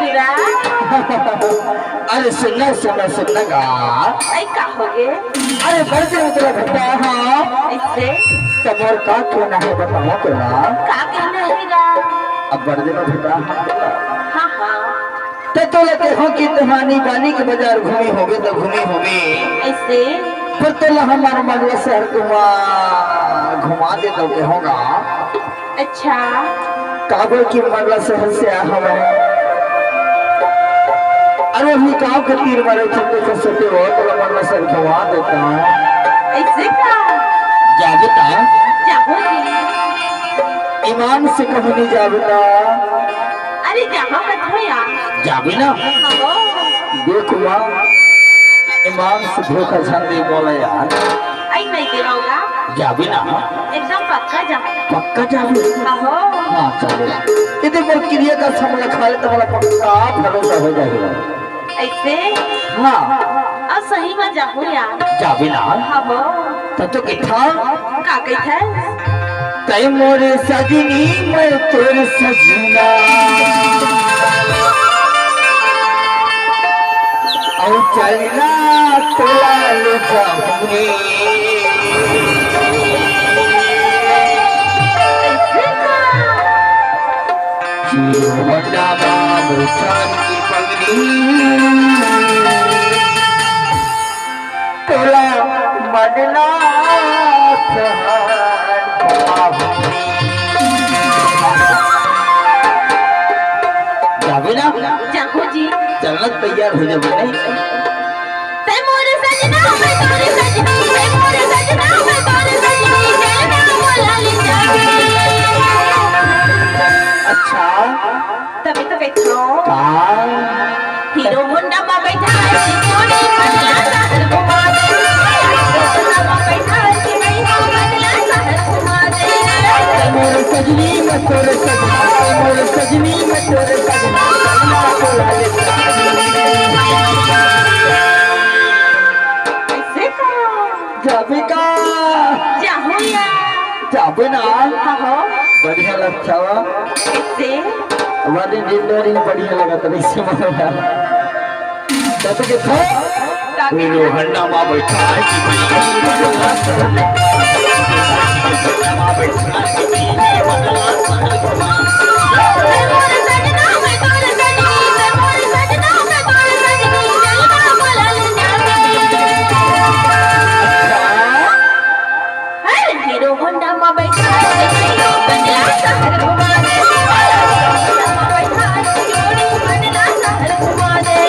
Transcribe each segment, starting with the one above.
पूरा। अरे सुनना सुनना सुनना गा। ऐ का हो गे? अरे बड़े मतलब बेटा हाँ ऐसे तब और का कहना है बताओ तो ना। का कहना है गा? अब बड़े बेटा हाँ हाँ तो लगे हो कि तुम्हारी बानी के बाजार घूमी होगे तो घूमी होगी ऐसे फिर तो हमारा मंडला शहर घुमा दे तो के होगा। अच्छा काबुल की मंडला शहर से आया हमें। अरे भी गाँव के तीर मारे छोटे छोटे हो तो मंडला शहर घुमा देता हूँ। ऐसे का जा बेटा जाओ जी। ईमान से कभी नहीं जा बेटा। अरे जहाँ मत हो यार। जाबी ना देखो माँ ईमान से धोखा झंडे बोला यार। ऐ नहीं गिरोगा जाबी ना एकदम पक्का जा। पक्का जाबी। हो हाँ चलो यदि पर क्रिया का समझ खा ले तो वाला पक्का भरोसा हो जाएगा। ऐसे हाँ अब सही में जाओ यार। जाबी ना हो तो किथा का कहता है? तय मोरे सजनी मैं तोर सजना और चलना तोला ले जाऊंगी। ऐसे का बड़ा बाबू चांद की पगड़ी तोला मनना जाबी ना जाओ जी। चलना तैयार हो जाए नहीं। तै मोरे सजना मैं तोरे सजनी तै मोरे सजना मैं तोरे सजनी चलना बोला ले जाए। अच्छा तभी तो बैठो हीरो होंडा में बैठा है मोरे बदला शहर घुमा दे। हीरो होंडा में बैठा है नहीं हो बदला शहर घुमा दे। मोरे सजनी मैं तोरे सजना मोरे सजनी मैं तोरे सजना चलना बोला ले ऐसे का जाबे का जाओ यार। जाबे ना हो बढ़िया लगता हुआ ऐसे हमारे डिंडोरी बढ़िया लगा तो नहीं समझ आया तब के था हीरो हंडा मां बैठा है कि बदला मां बैठा है कि बदला तै मोरे सजना मैं तोरे सजनी तै मोरे सजना मैं तोरे सजनी चलना बोला ले जाए। हीरो होंडा में बैठा है बदला शहर घुमा दे। हीरो होंडा में बैठा है जोड़ी बदला शहर घुमा दे।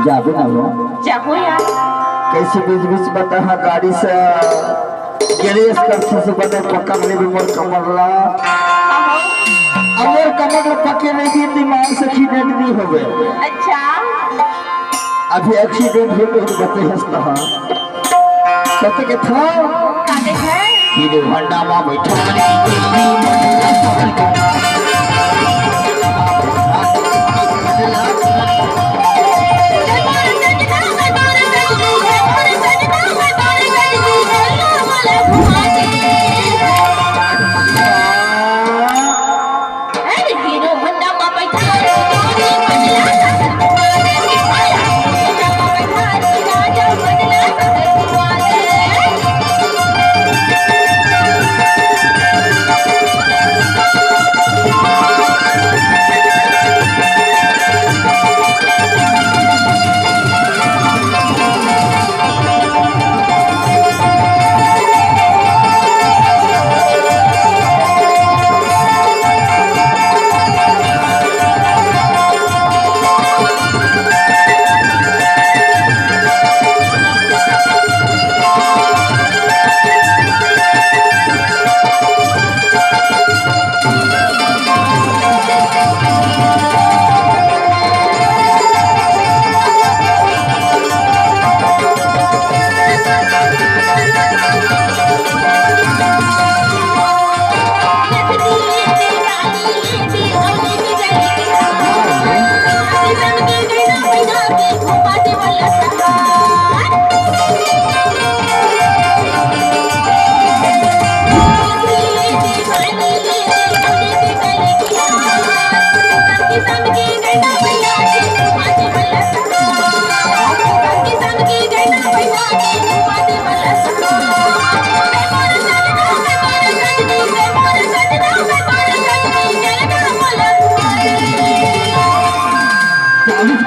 जाबे ना जाओ यार। कैसे बीच बीच बता गाड़ी से गैरेज करते से बने पक्का में भी मोर कमरला अमर कमर पक्के नहीं दी दिमाग से एक्सीडेंट नहीं हो गए। अच्छा अभी एक्सीडेंट हो गए बते हंसता कहते के था काटे है हीरो हंडा में बैठा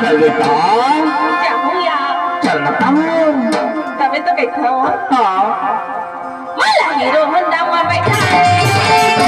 कर बेटा जाऊया चलना તમે તો કઈ ખાઓ हाँ मला हिरो होंडाમાં बैठा